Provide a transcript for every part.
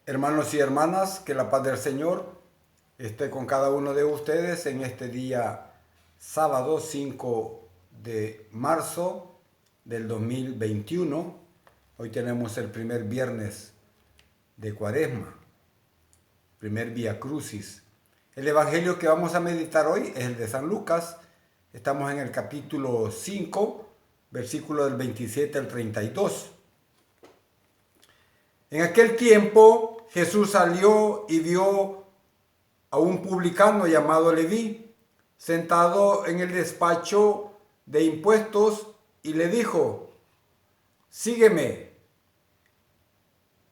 Hermanos y hermanas, que la paz del Señor esté con cada uno de ustedes en este día sábado 5 de marzo del 2021. Hoy tenemos el primer viernes de Cuaresma, primer Vía Crucis. El evangelio que vamos a meditar hoy es el de San Lucas. Estamos en el capítulo 5, versículo del 27 al 32. En aquel tiempo Jesús salió y vio a un publicano llamado Leví sentado en el despacho de impuestos y le dijo: sígueme.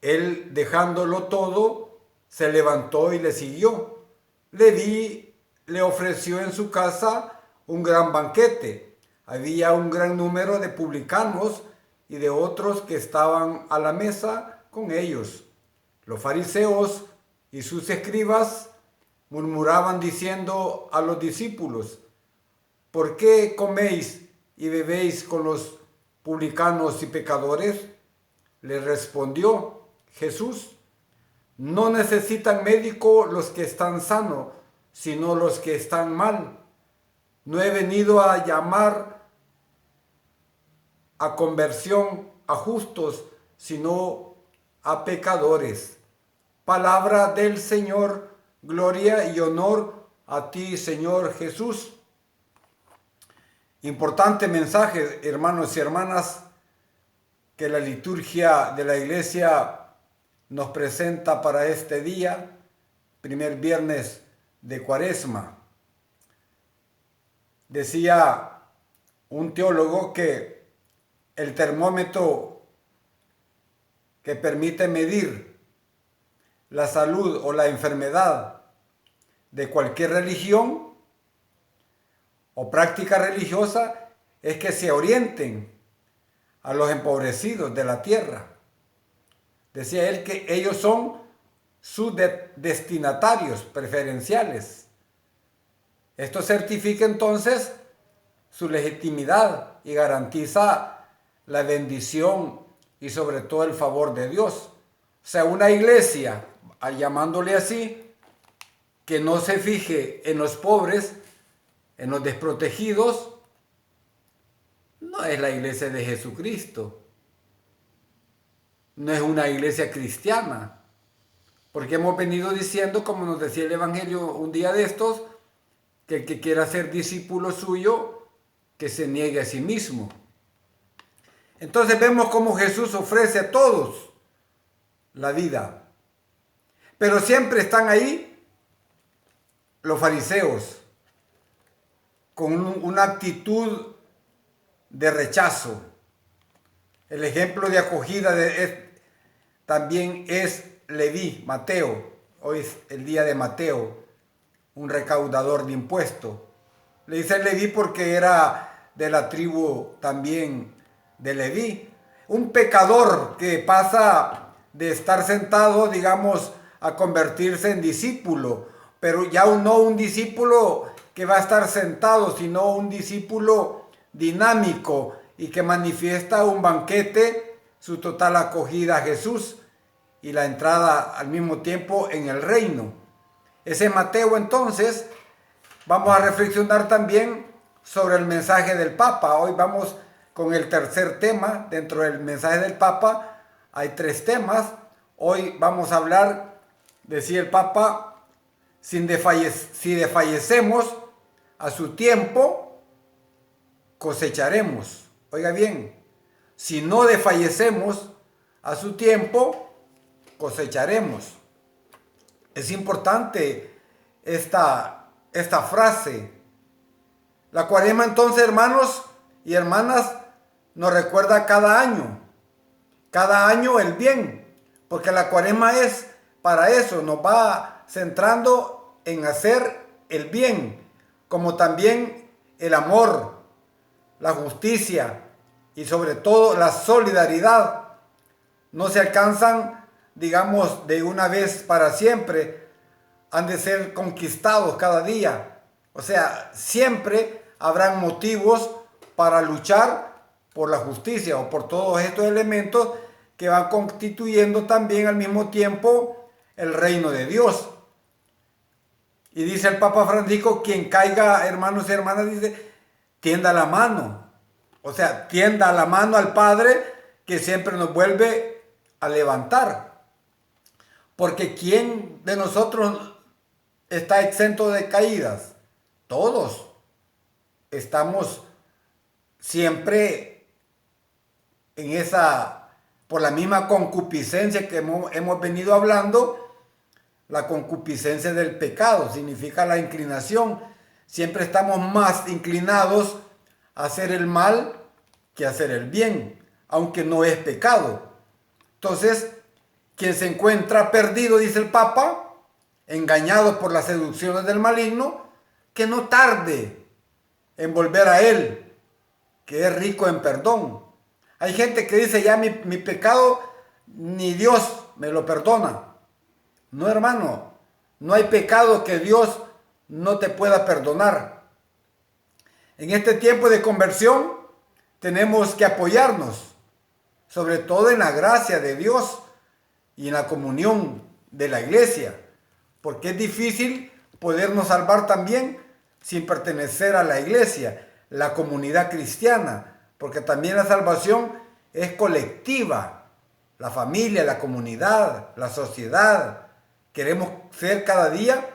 Él, dejándolo todo, se levantó y le siguió. Leví le ofreció en su casa un gran banquete. Había un gran número de publicanos y de otros que estaban a la mesa con ellos. Los fariseos y sus escribas murmuraban diciendo a los discípulos: ¿por qué coméis y bebéis con los publicanos y pecadores? Le respondió Jesús: no necesitan médico los que están sanos, sino los que están mal. No he venido a llamar a conversión a justos, sino a pecadores. Palabra del Señor, gloria y honor a ti, Señor Jesús. Importante mensaje, hermanos y hermanas, que la liturgia de la Iglesia nos presenta para este día, primer viernes de Cuaresma. Decía un teólogo que el termómetro que permite medir la salud o la enfermedad de cualquier religión o práctica religiosa es que se orienten a los empobrecidos de la tierra. Decía él que ellos son sus destinatarios preferenciales. Esto certifica entonces su legitimidad y garantiza la bendición y sobre todo el favor de Dios. O sea, una iglesia, llamándole así, que no se fije en los pobres, en los desprotegidos, no es la iglesia de Jesucristo. No es una iglesia cristiana. Porque hemos venido diciendo, como nos decía el Evangelio un día de estos, que el que quiera ser discípulo suyo, que se niegue a sí mismo. Entonces vemos cómo Jesús ofrece a todos la vida. Pero siempre están ahí los fariseos, con una actitud de rechazo. El ejemplo de acogida también es Leví, Mateo. Hoy es el día de Mateo, un recaudador de impuestos. Le dice Leví porque era de la tribu también de Leví. Un pecador que pasa de estar sentado, digamos, a convertirse en discípulo, pero ya no un discípulo que va a estar sentado, sino un discípulo dinámico y que manifiesta un banquete, su total acogida a Jesús y la entrada al mismo tiempo en el reino. Ese Mateo, entonces, vamos a reflexionar también sobre el mensaje del Papa. Hoy vamos con el tercer tema dentro del mensaje del Papa. Hay tres temas. Hoy vamos a hablar, decía el Papa, si desfallecemos a su tiempo, cosecharemos. Oiga bien, si no desfallecemos a su tiempo, cosecharemos. Es importante esta frase. La Cuaresma, entonces, hermanos y hermanas, nos recuerda cada año el bien, porque la Cuaresma es para eso, nos va centrando en hacer el bien, como también el amor, la justicia y sobre todo la solidaridad. No se alcanzan, digamos, de una vez para siempre, han de ser conquistados cada día. O sea, siempre habrán motivos para luchar por la justicia o por todos estos elementos que van constituyendo también al mismo tiempo el reino de Dios. Y dice el Papa Francisco, quien caiga, hermanos y hermanas, dice, tienda la mano. O sea, tienda la mano al Padre que siempre nos vuelve a levantar. Porque ¿quién de nosotros está exento de caídas? Todos estamos siempre en esa, por la misma concupiscencia que hemos venido hablando. La concupiscencia del pecado significa la inclinación. Siempre estamos más inclinados a hacer el mal que a hacer el bien, aunque no es pecado. Entonces, quien se encuentra perdido, dice el Papa, engañado por las seducciones del maligno, que no tarde en volver a él, que es rico en perdón. Hay gente que dice, ya mi pecado ni Dios me lo perdona. No, hermano, no hay pecado que Dios no te pueda perdonar. En este tiempo de conversión tenemos que apoyarnos, sobre todo en la gracia de Dios y en la comunión de la iglesia, porque es difícil podernos salvar también sin pertenecer a la iglesia, la comunidad cristiana, porque también la salvación es colectiva, la familia, la comunidad, la sociedad. Queremos ser cada día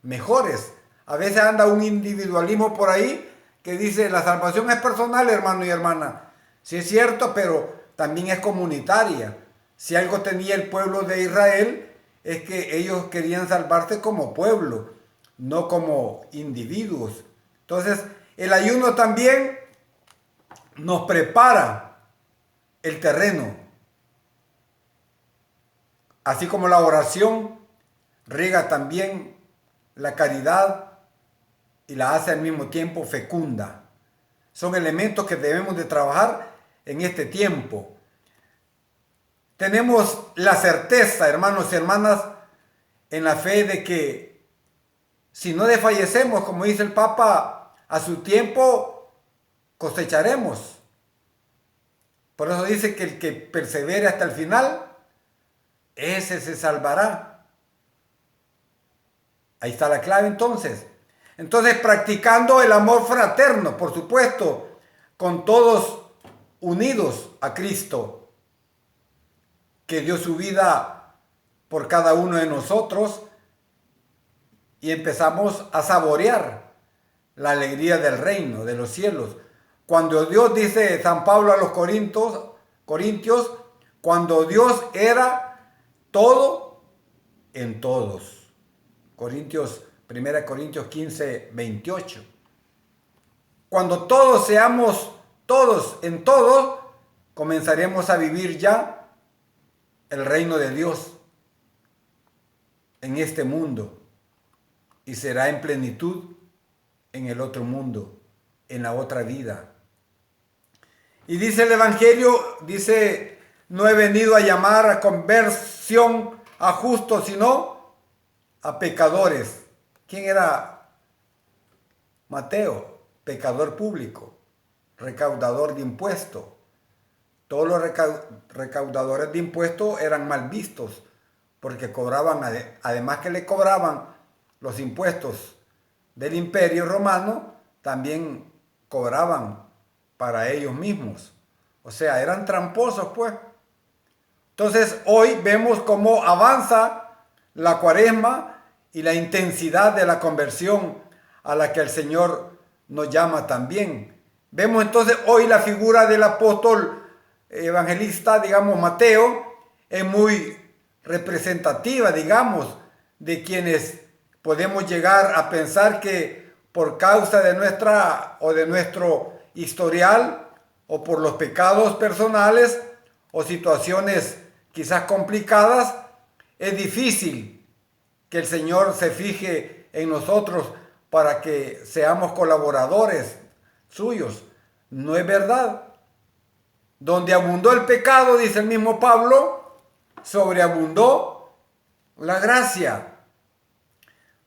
mejores. A veces anda un individualismo por ahí que dice la salvación es personal, hermano y hermana. Sí es cierto, pero también es comunitaria. Si algo tenía el pueblo de Israel es que ellos querían salvarse como pueblo, no como individuos. Entonces, el ayuno también nos prepara el terreno, así como la oración riega también la caridad y la hace al mismo tiempo fecunda. Son elementos que debemos de trabajar en este tiempo. Tenemos la certeza, hermanos y hermanas, en la fe de que si no desfallecemos, como dice el Papa, a su tiempo cosecharemos. Por eso dice que el que persevere hasta el final, ese se salvará. Ahí está la clave entonces. Entonces, practicando el amor fraterno, por supuesto, con todos unidos a Cristo, que dio su vida por cada uno de nosotros, y empezamos a saborear la alegría del reino, de los cielos. Cuando Dios, dice San Pablo a los Corintios, cuando Dios era todo en todos. 1 Corintios 15, 28. Cuando todos seamos todos en todos, comenzaremos a vivir ya el reino de Dios en este mundo y será en plenitud en el otro mundo, en la otra vida. Y dice el Evangelio, dice, no he venido a llamar a conversión a justos, sino a pecadores. ¿Quién era Mateo? Pecador público, recaudador de impuestos. Todos los recaudadores de impuestos eran mal vistos porque cobraban, además que le cobraban los impuestos del Imperio Romano, también cobraban para ellos mismos. O sea, eran tramposos, pues. Entonces, hoy vemos cómo avanza la Cuaresma y la intensidad de la conversión a la que el Señor nos llama también. Vemos entonces hoy la figura del apóstol evangelista, digamos, Mateo, es muy representativa, digamos, de quienes podemos llegar a pensar que por causa de nuestro historial o por los pecados personales o situaciones quizás complicadas, es difícil que el Señor se fije en nosotros para que seamos colaboradores suyos. No es verdad. Donde abundó el pecado, dice el mismo Pablo, sobreabundó la gracia.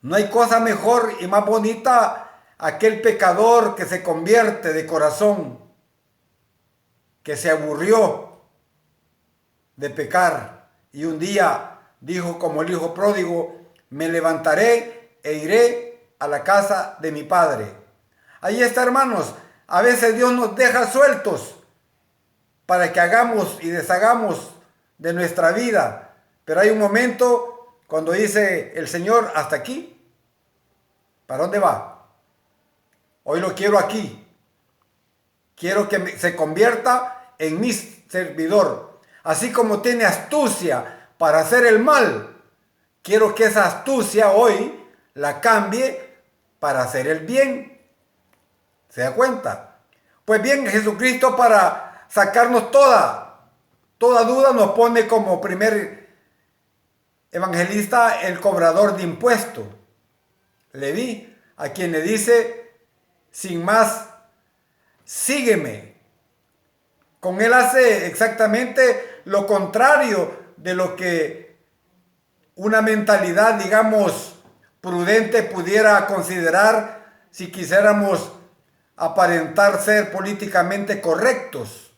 No hay cosa mejor y más bonita aquel pecador que se convierte de corazón, que se aburrió de pecar y un día dijo como el hijo pródigo, me levantaré e iré a la casa de mi padre. Ahí está, hermanos. A veces Dios nos deja sueltos para que hagamos y deshagamos de nuestra vida. Pero hay un momento cuando dice el Señor, hasta aquí. ¿Para dónde va? Hoy lo quiero aquí. Quiero que se convierta en mi servidor. Así como tiene astucia para hacer el mal, quiero que esa astucia hoy la cambie para hacer el bien. ¿Se da cuenta? Pues bien, Jesucristo, para sacarnos toda duda, nos pone como primer evangelista el cobrador de impuestos, Leví, a quien le dice sin más, sígueme. Con él hace exactamente lo contrario de lo que una mentalidad, digamos, prudente pudiera considerar si quisiéramos aparentar ser políticamente correctos.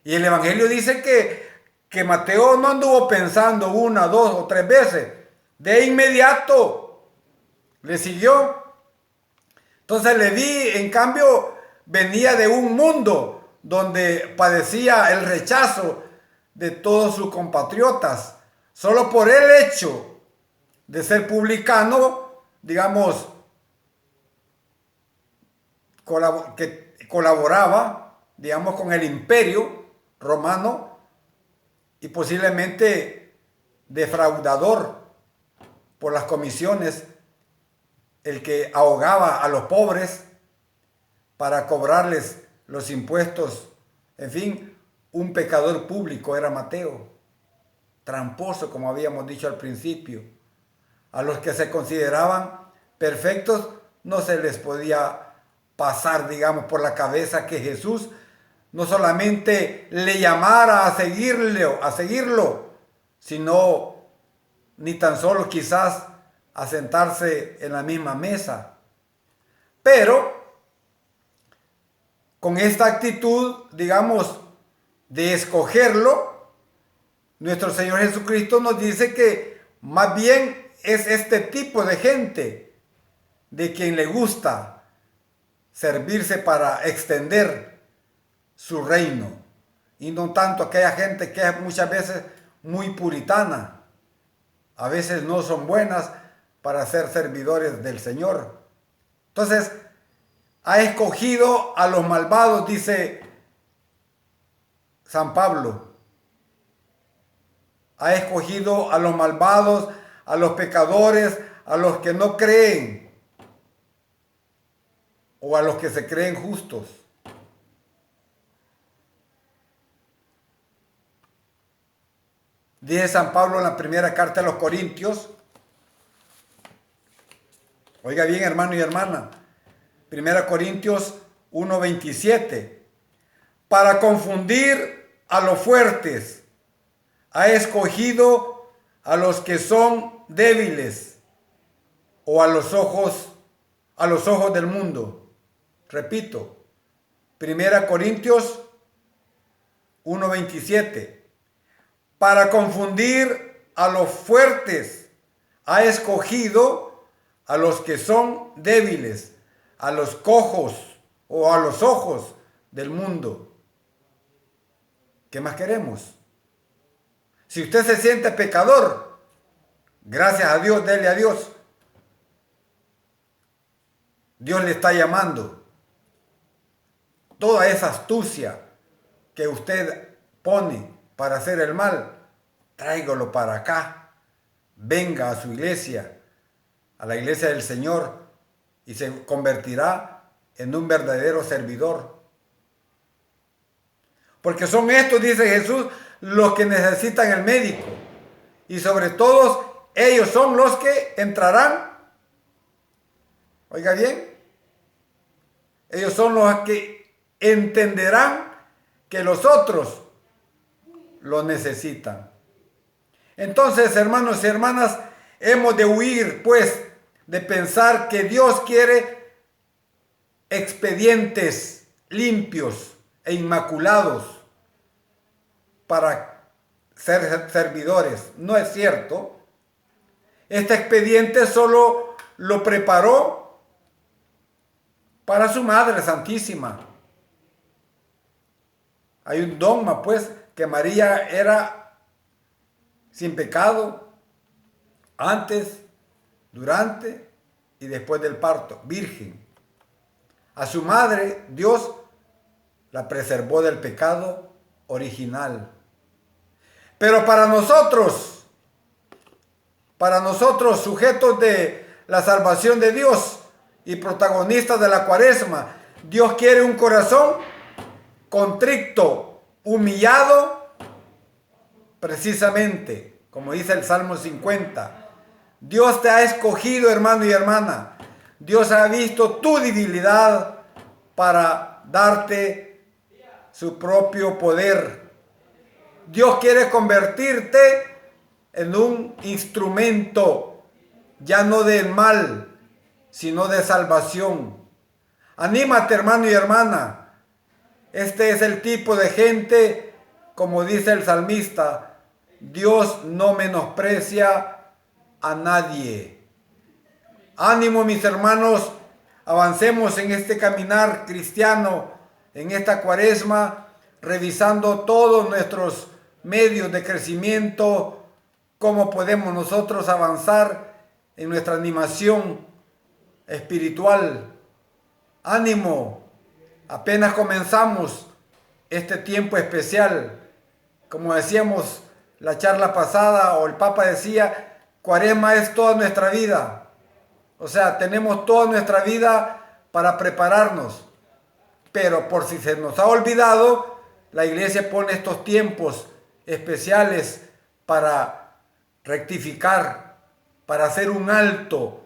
Y el Evangelio dice que Mateo no anduvo pensando una, dos o tres veces. De inmediato le siguió. Entonces Leví, en cambio, venía de un mundo donde padecía el rechazo de todos sus compatriotas. Solo por el hecho de ser publicano, digamos, que colaboraba, digamos, con el imperio romano y posiblemente defraudador por las comisiones, el que ahogaba a los pobres para cobrarles los impuestos. En fin, un pecador público era Mateo, tramposo, como habíamos dicho al principio. A los que se consideraban perfectos no se les podía pasar, digamos, por la cabeza que Jesús no solamente le llamara a seguirlo, sino ni tan solo quizás a sentarse en la misma mesa. Pero con esta actitud, digamos, de escogerlo, nuestro Señor Jesucristo nos dice que más bien es este tipo de gente de quien le gusta servirse para extender su reino, y no tanto aquella gente que es muchas veces muy puritana. A veces no son buenas para ser servidores del Señor. Entonces, ha escogido a los malvados, dice San Pablo. Ha escogido a los malvados, a los pecadores, a los que no creen o a los que se creen justos. Dice San Pablo en la primera carta a los Corintios. Oiga bien, hermano y hermana. 1 Corintios 1:27. Para confundir a los fuertes, ha escogido a los que son débiles o a los ojos del mundo. Repito, 1 Corintios 1:27. Para confundir a los fuertes, ha escogido a los que son débiles, a los cojos o a los ojos del mundo. ¿Qué más queremos? Si usted se siente pecador, gracias a Dios, dele a Dios. Dios le está llamando. Toda esa astucia que usted pone para hacer el mal, tráigalo para acá. Venga a su iglesia, a la iglesia del Señor, y se convertirá en un verdadero servidor. Porque son estos, dice Jesús, los que necesitan el médico. Y sobre todo, ellos son los que entrarán. Oiga bien, ellos son los que entenderán que los otros lo necesitan. Entonces, hermanos y hermanas, hemos de huir, pues, de pensar que Dios quiere expedientes limpios e inmaculados para ser servidores. No es cierto. Este expediente solo lo preparó para su Madre Santísima. Hay un dogma, pues, que María era sin pecado antes, durante y después del parto, virgen. A su madre, Dios la preservó del pecado original. Pero para nosotros, sujetos de la salvación de Dios y protagonistas de la Cuaresma, Dios quiere un corazón contrito, humillado, precisamente, como dice el Salmo 50. Dios te ha escogido, hermano y hermana. Dios ha visto tu debilidad para darte su propio poder. Dios quiere convertirte en un instrumento, ya no del mal, sino de salvación. Anímate, hermano y hermana. Este es el tipo de gente, como dice el salmista, Dios no menosprecia a nadie. Ánimo, mis hermanos, avancemos en este caminar cristiano, en esta Cuaresma, revisando todos nuestros medios de crecimiento, cómo podemos nosotros avanzar en nuestra animación espiritual. Ánimo, apenas comenzamos este tiempo especial. Como decíamos la charla pasada, o el Papa decía, Cuaresma es toda nuestra vida. O sea, tenemos toda nuestra vida para prepararnos. Pero por si se nos ha olvidado, la Iglesia pone estos tiempos especiales para rectificar, para hacer un alto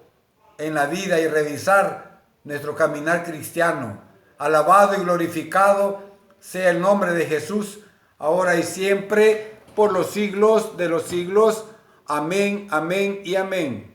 en la vida y revisar nuestro caminar cristiano. Alabado y glorificado sea el nombre de Jesús, ahora y siempre, por los siglos de los siglos. Amén, amén y amén.